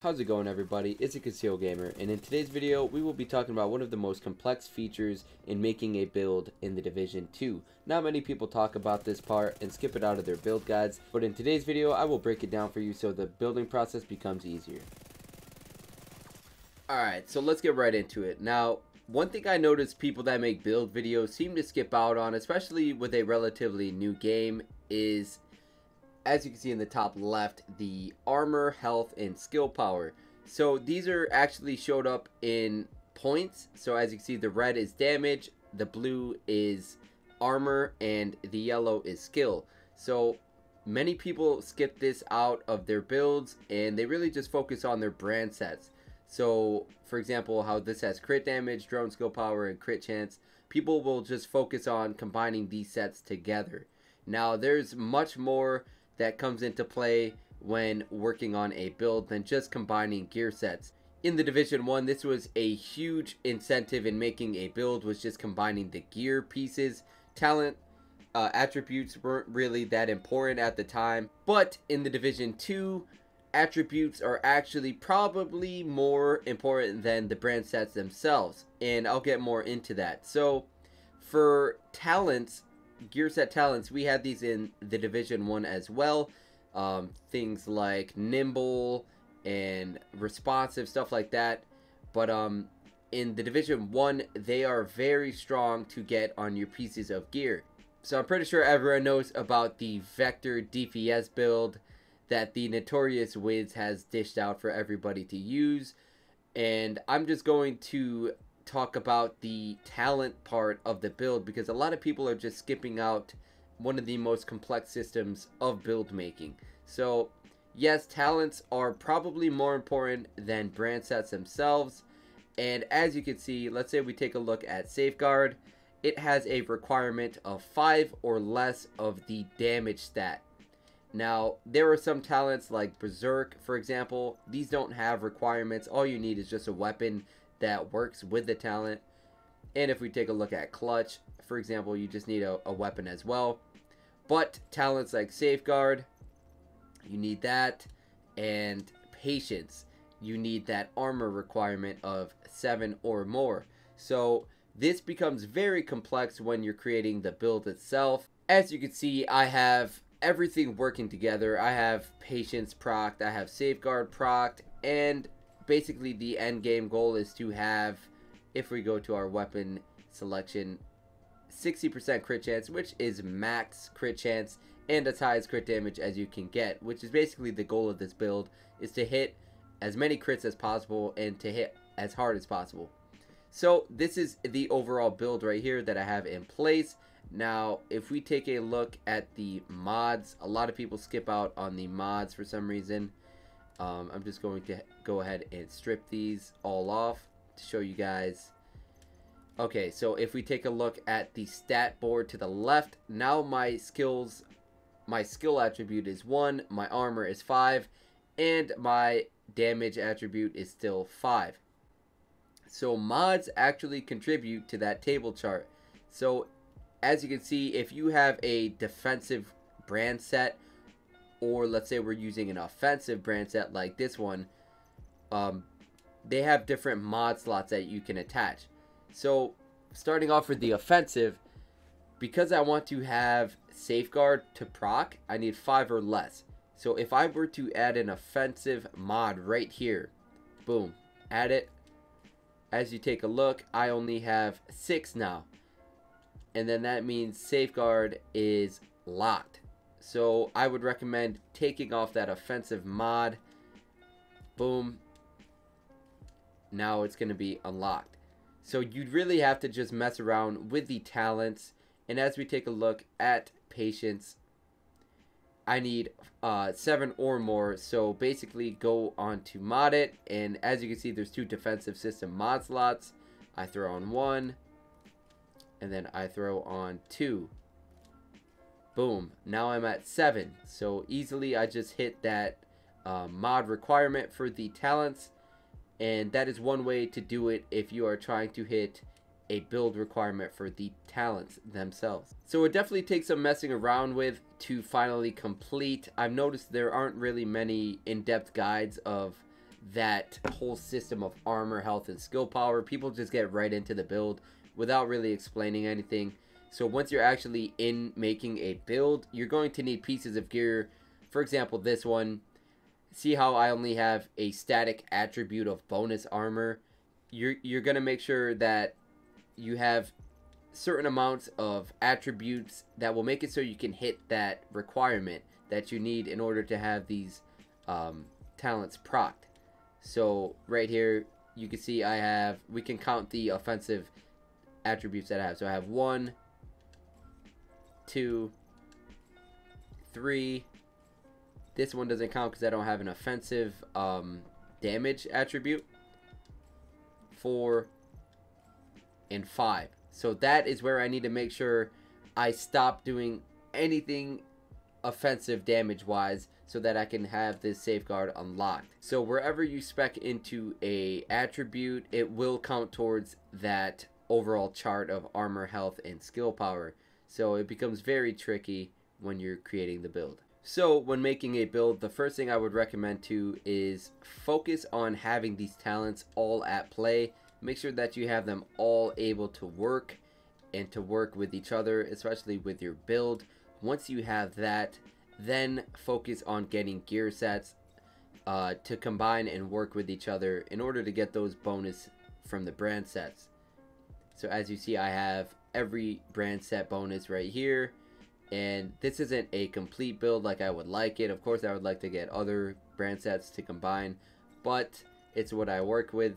How's it going, everybody? It's a Conceal Gamer, and in today's video we will be talking about one of the most complex features in making a build in the Division 2. Not many people talk about this part and skip it out of their build guides, but in today's video I will break it down for you so the building process becomes easier. Alright, so let's get right into it. Now, one thing I noticed people that make build videos seem to skip out on, especially with a relatively new game, is, as you can see in the top left, the armor, health, and skill power. So these are actually showed up in points. So as you can see, the red is damage, the blue is armor, and the yellow is skill. So many people skip this out of their builds and they really just focus on their brand sets. So for example, how this has crit damage, drone skill power, and crit chance. People will just focus on combining these sets together. Now there's much more that comes into play when working on a build than just combining gear sets. In the Division 1, this was a huge incentive in making a build, was just combining the gear pieces. Talent attributes weren't really that important at the time, but in the Division 2, attributes are actually probably more important than the brand sets themselves, and I'll get more into that. So for talents, gear set talents, we had these in the Division 1 as well. Things like nimble and responsive, stuff like that. But in the Division 1, they are very strong to get on your pieces of gear. So I'm pretty sure everyone knows about the Vector DPS build that the Notorious Wiz has dished out for everybody to use. And I'm just going to talk about the talent part of the build because a lot of people are just skipping out one of the most complex systems of build making. So yes, talents are probably more important than brand sets themselves, and as you can see, let's say we take a look at Safeguard. It has a requirement of 5 or less of the damage stat. Now there are some talents like Berserk, for example. These don't have requirements. All you need is just a weapon that works with the talent. And if we take a look at Clutch, for example, you just need a weapon as well. But talents like Safeguard, you need that, and Patience, you need that armor requirement of 7 or more. So this becomes very complex when you're creating the build itself. As you can see, I have everything working together. I have Patience procced, I have Safeguard procced, and basically the end game goal is to have, if we go to our weapon selection, 60% crit chance, which is max crit chance and as high as crit damage as you can get, which is basically the goal of this build, is to hit as many crits as possible and to hit as hard as possible. So this is the overall build right here that I have in place. Now if we take a look at the mods, a lot of people skip out on the mods for some reason. I'm just going to go ahead and strip these all off to show you guys. Okay, so if we take a look at the stat board to the left, now my skill attribute is 1, my armor is 5, and my damage attribute is still 5. So mods actually contribute to that table chart. So as you can see, if you have a defensive brand set, or let's say we're using an offensive brand set like this one, they have different mod slots that you can attach. So starting off with the offensive, because I want to have Safeguard to proc, I need 5 or less. So if I were to add an offensive mod right here, boom, add it. As you take a look, I only have 6 now, and then that means Safeguard is locked. So I would recommend taking off that offensive mod. Boom. Now it's going to be unlocked. So you'd really have to just mess around with the talents. And as we take a look at Patience, I need 7 or more. So basically go on to mod it. And as you can see, there's 2 defensive system mod slots. I throw on 1. And then I throw on 2. Boom, now I'm at 7. So easily I just hit that mod requirement for the talents, and that is one way to do it if you are trying to hit a build requirement for the talents themselves. So it definitely takes some messing around with to finally complete. I've noticed there aren't really many in-depth guides of that whole system of armor, health, and skill power. People just get right into the build without really explaining anything. So once you're actually in making a build, you're going to need pieces of gear. For example, this one. See how I only have a static attribute of bonus armor? You're going to make sure that you have certain amounts of attributes that will make it so you can hit that requirement that you need in order to have these talents procced. So right here you can see we can count the offensive attributes that I have. So I have 1, 2, 3. This one doesn't count because I don't have an offensive damage attribute. 4 and 5. So that is where I need to make sure I stop doing anything offensive damage wise so that I can have this safeguard unlocked. So wherever you spec into a attribute, it will count towards that overall chart of armor, health, and skill power. So it becomes very tricky when you're creating the build. So when making a build, the first thing I would recommend to is focus on having these talents all at play. Make sure that you have them all able to work and to work with each other, especially with your build. Once you have that, then focus on getting gear sets to combine and work with each other in order to get those bonus from the brand sets. So as you see, I have every brand set bonus right here. And this isn't a complete build like I would like it. Of course, I would like to get other brand sets to combine, but it's what I work with.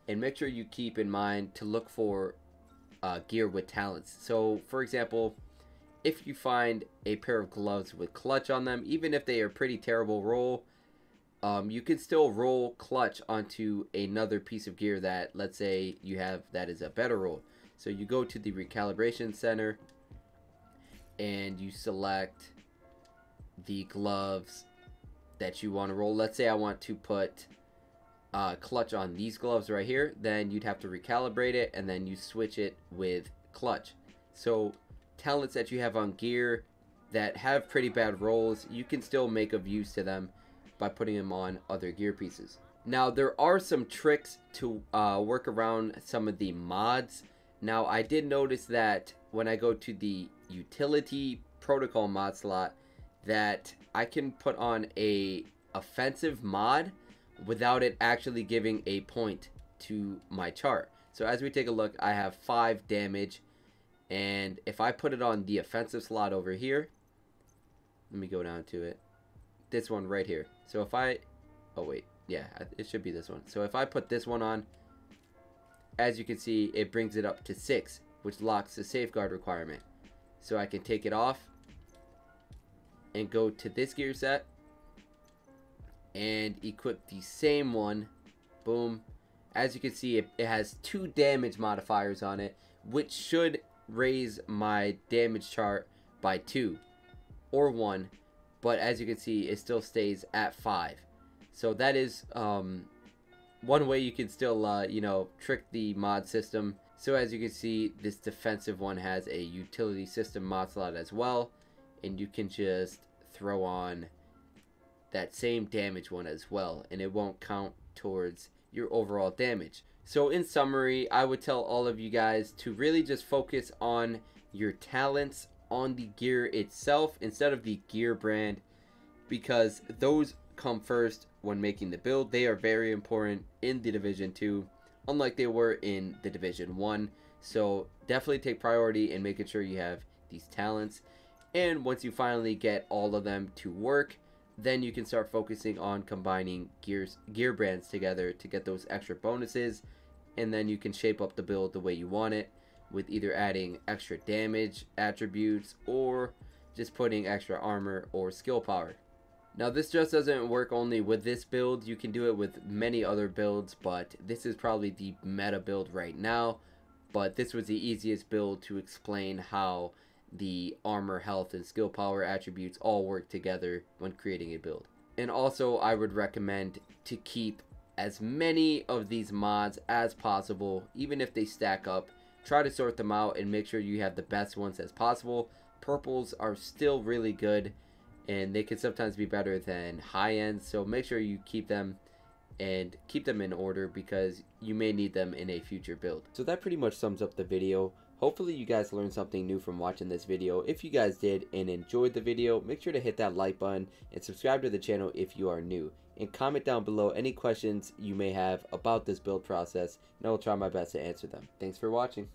And make sure you keep in mind to look for gear with talents. So, for example, if you find a pair of gloves with clutch on them, even if they are pretty terrible roll, you can still roll clutch onto another piece of gear that, let's say, you have that is a better roll. So you go to the recalibration center and you select the gloves that you want to roll. Let's say I want to put clutch on these gloves right here. Then you'd have to recalibrate it and then you switch it with clutch. So talents that you have on gear that have pretty bad rolls, you can still make of use to them by putting them on other gear pieces. Now there are some tricks to work around some of the mods. Now I did notice that when I go to the utility protocol mod slot that I can put on a offensive mod without it actually giving a point to my chart. So as we take a look, I have 5 damage, and if I put it on the offensive slot over here, let me go down to it, this one right here. So if I, oh wait, yeah, it should be this one. So if I put this one on, as you can see, it brings it up to 6, which locks the safeguard requirement. So I can take it off and go to this gear set and equip the same one. Boom. As you can see, it has 2 damage modifiers on it, which should raise my damage chart by 2 or 1, but as you can see, it still stays at 5. So that is one way you can still you know, trick the mod system. So as you can see, this defensive one has a utility system mod slot as well, and you can just throw on that same damage one as well, and it won't count towards your overall damage. So in summary, I would tell all of you guys to really just focus on your talents on the gear itself instead of the gear brand, because those come first when making the build. They are very important in the Division 2, unlike they were in the Division 1. So definitely take priority in making sure you have these talents. And once you finally get all of them to work, then you can start focusing on combining gear brands together to get those extra bonuses. And then you can shape up the build the way you want it, with either adding extra damage attributes or just putting extra armor or skill power. Now this just doesn't work only with this build, you can do it with many other builds, but this is probably the meta build right now. But this was the easiest build to explain how the armor, health, and skill power attributes all work together when creating a build. And also I would recommend to keep as many of these mods as possible, even if they stack up. Try to sort them out and make sure you have the best ones as possible. Purples are still really good, and they can sometimes be better than high ends, so make sure you keep them and keep them in order because you may need them in a future build. So that pretty much sums up the video. Hopefully you guys learned something new from watching this video. If you guys did and enjoyed the video, make sure to hit that like button and subscribe to the channel if you are new. And comment down below any questions you may have about this build process, and I will try my best to answer them. Thanks for watching.